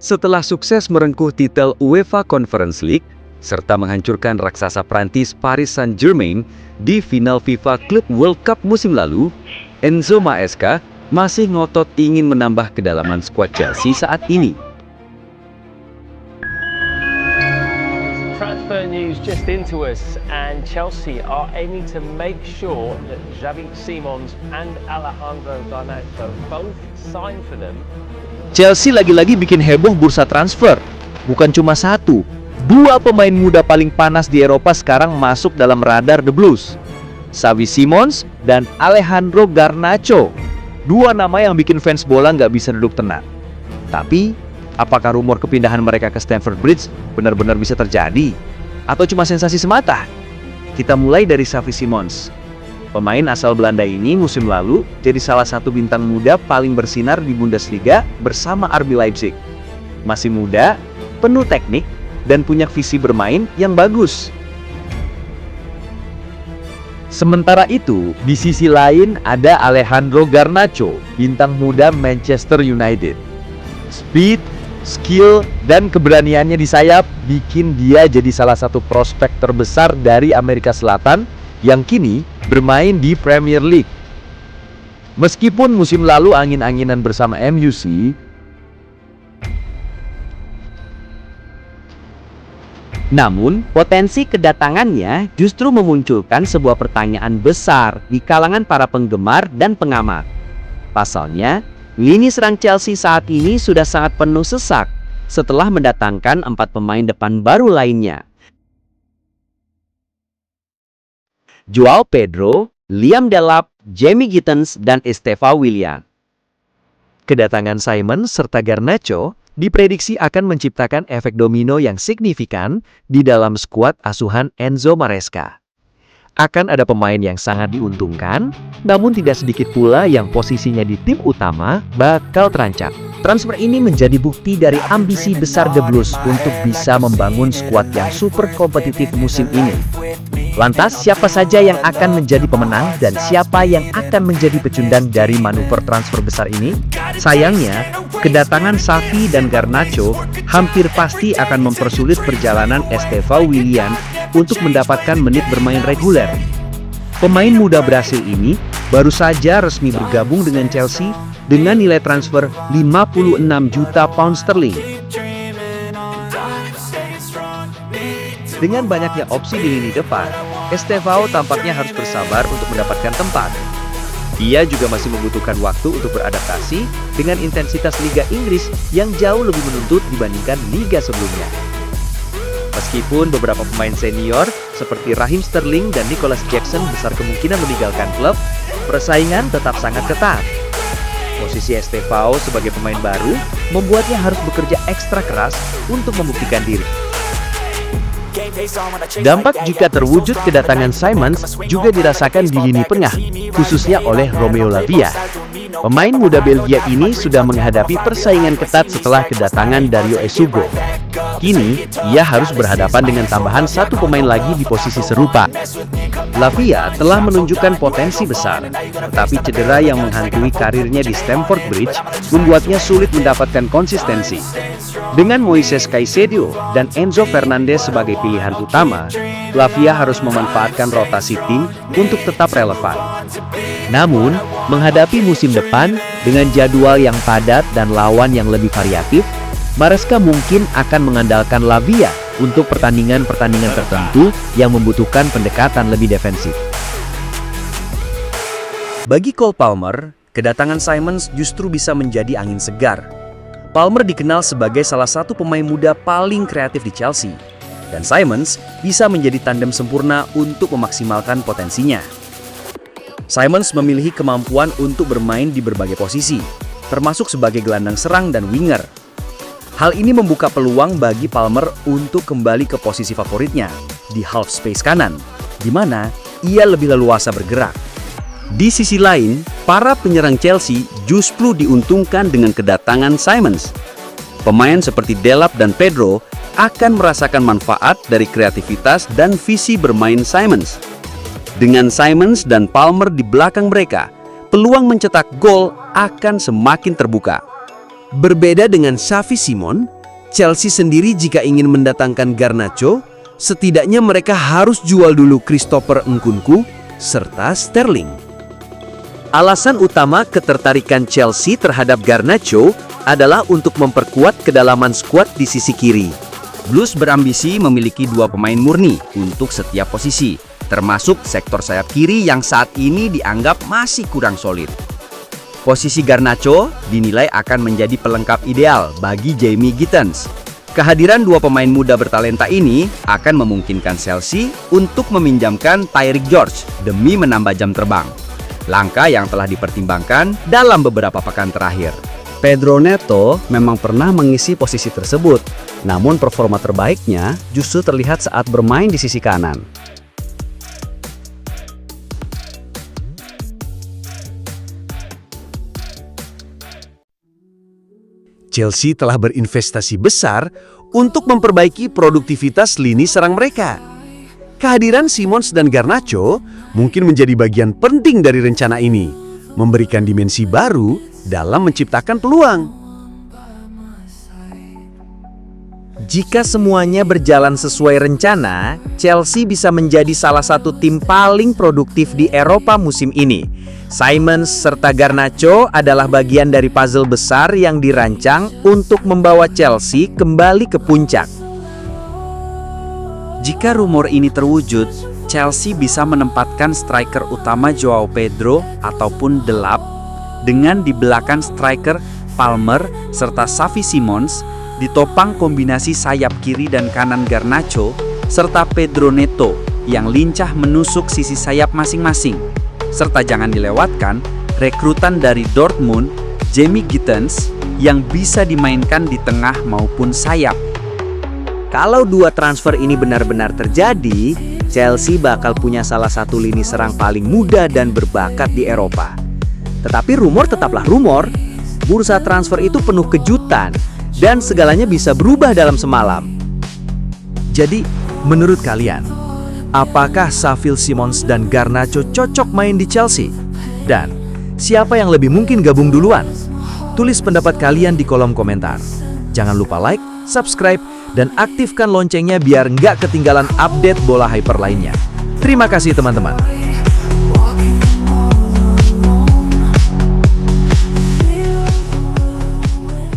Setelah sukses merengkuh titel UEFA Conference League, serta menghancurkan raksasa Prancis Paris Saint-Germain di final FIFA Club World Cup musim lalu, Enzo Maresca masih ngotot ingin menambah kedalaman skuad Chelsea saat ini. Transfer news just into us, and Chelsea are aiming to make sure that Xavi Simons and Alejandro Garnacho both sign for them. Chelsea lagi-lagi bikin heboh bursa transfer. Bukan cuma satu, dua pemain muda paling panas di Eropa sekarang masuk dalam radar The Blues. Xavi Simons dan Alejandro Garnacho. Dua nama yang bikin fans bola nggak bisa duduk tenang. Tapi, apakah rumor kepindahan mereka ke Stamford Bridge benar-benar bisa terjadi? Atau cuma sensasi semata? Kita mulai dari Xavi Simons. Pemain asal Belanda ini musim lalu jadi salah satu bintang muda paling bersinar di Bundesliga bersama RB Leipzig. Masih muda, penuh teknik, dan punya visi bermain yang bagus. Sementara itu, di sisi lain ada Alejandro Garnacho, bintang muda Manchester United. Speed, skill, dan keberaniannya di sayap bikin dia jadi salah satu prospek terbesar dari Amerika Selatan yang kini bermain di Premier League. Meskipun musim lalu angin-anginan bersama MUC, namun potensi kedatangannya justru memunculkan sebuah pertanyaan besar di kalangan para penggemar dan pengamat. Pasalnya, lini serang Chelsea saat ini sudah sangat penuh sesak setelah mendatangkan 4 pemain depan baru lainnya. Joao Pedro, Liam Delap, Jamie Gittens, dan Estevao Willian. Kedatangan Simon serta Garnacho diprediksi akan menciptakan efek domino yang signifikan di dalam skuad asuhan Enzo Maresca. Akan ada pemain yang sangat diuntungkan, namun tidak sedikit pula yang posisinya di tim utama bakal terancam. Transfer ini menjadi bukti dari ambisi besar The Blues untuk bisa membangun skuad yang super kompetitif musim ini. Lantas, siapa saja yang akan menjadi pemenang dan siapa yang akan menjadi pecundang dari manuver transfer besar ini? Sayangnya, kedatangan Xavi dan Garnacho hampir pasti akan mempersulit perjalanan Estevao Willian untuk mendapatkan menit bermain reguler. Pemain muda Brasil ini baru saja resmi bergabung dengan Chelsea dengan nilai transfer 56 juta pound sterling. Dengan banyaknya opsi di lini depan, Estevao tampaknya harus bersabar untuk mendapatkan tempat. Dia juga masih membutuhkan waktu untuk beradaptasi dengan intensitas Liga Inggris yang jauh lebih menuntut dibandingkan liga sebelumnya. Meskipun beberapa pemain senior seperti Raheem Sterling dan Nicholas Jackson besar kemungkinan meninggalkan klub, persaingan tetap sangat ketat. Posisi Estevao sebagai pemain baru membuatnya harus bekerja ekstra keras untuk membuktikan diri. Dampak jika terwujud kedatangan Simons juga dirasakan di lini tengah, khususnya oleh Romeo Lavia. Pemain muda Belgia ini sudah menghadapi persaingan ketat setelah kedatangan Dario Esugo. Kini, ia harus berhadapan dengan tambahan satu pemain lagi di posisi serupa. Lavia telah menunjukkan potensi besar, tetapi cedera yang menghantui karirnya di Stamford Bridge membuatnya sulit mendapatkan konsistensi. Dengan Moises Caicedo dan Enzo Fernandez sebagai pilihan utama, Lavia harus memanfaatkan rotasi tim untuk tetap relevan. Namun, menghadapi musim depan dengan jadwal yang padat dan lawan yang lebih variatif, Maresca mungkin akan mengandalkan Lavia untuk pertandingan-pertandingan tertentu yang membutuhkan pendekatan lebih defensif. Bagi Cole Palmer, kedatangan Simons justru bisa menjadi angin segar. Palmer dikenal sebagai salah satu pemain muda paling kreatif di Chelsea, dan Simons bisa menjadi tandem sempurna untuk memaksimalkan potensinya. Simons memiliki kemampuan untuk bermain di berbagai posisi, termasuk sebagai gelandang serang dan winger. Hal ini membuka peluang bagi Palmer untuk kembali ke posisi favoritnya di half space kanan, di mana ia lebih leluasa bergerak. Di sisi lain, para penyerang Chelsea justru diuntungkan dengan kedatangan Simons. Pemain seperti Delap dan Pedro akan merasakan manfaat dari kreativitas dan visi bermain Simons. Dengan Simons dan Palmer di belakang mereka, peluang mencetak gol akan semakin terbuka. Berbeda dengan Xavi Simons, Chelsea sendiri jika ingin mendatangkan Garnacho, setidaknya mereka harus jual dulu Christopher Nkunku serta Sterling. Alasan utama ketertarikan Chelsea terhadap Garnacho adalah untuk memperkuat kedalaman skuad di sisi kiri. Blues berambisi memiliki 2 pemain murni untuk setiap posisi, termasuk sektor sayap kiri yang saat ini dianggap masih kurang solid. Posisi Garnacho dinilai akan menjadi pelengkap ideal bagi Jamie Gittens. Kehadiran 2 pemain muda bertalenta ini akan memungkinkan Chelsea untuk meminjamkan Tyreek George demi menambah jam terbang. Langkah yang telah dipertimbangkan dalam beberapa pekan terakhir. Pedro Neto memang pernah mengisi posisi tersebut, namun performa terbaiknya justru terlihat saat bermain di sisi kanan. Chelsea telah berinvestasi besar untuk memperbaiki produktivitas lini serang mereka. Kehadiran Simons dan Garnacho mungkin menjadi bagian penting dari rencana ini, memberikan dimensi baru dalam menciptakan peluang. Jika semuanya berjalan sesuai rencana, Chelsea bisa menjadi salah satu tim paling produktif di Eropa musim ini. Simons serta Garnacho adalah bagian dari puzzle besar yang dirancang untuk membawa Chelsea kembali ke puncak. Jika rumor ini terwujud, Chelsea bisa menempatkan striker utama Joao Pedro ataupun Delap dengan di belakang striker Palmer serta Xavi Simons, ditopang kombinasi sayap kiri dan kanan Garnacho serta Pedro Neto yang lincah menusuk sisi sayap masing-masing. Serta jangan dilewatkan rekrutan dari Dortmund, Jamie Gittens, yang bisa dimainkan di tengah maupun sayap. Kalau 2 transfer ini benar-benar terjadi, Chelsea bakal punya salah satu lini serang paling muda dan berbakat di Eropa. Tetapi rumor tetaplah rumor. Bursa transfer itu penuh kejutan dan segalanya bisa berubah dalam semalam. Jadi, menurut kalian, apakah Xavi Simons dan Garnacho cocok main di Chelsea? Dan siapa yang lebih mungkin gabung duluan? Tulis pendapat kalian di kolom komentar. Jangan lupa like, subscribe, dan aktifkan loncengnya biar nggak ketinggalan update bola hyper lainnya. Terima kasih teman-teman.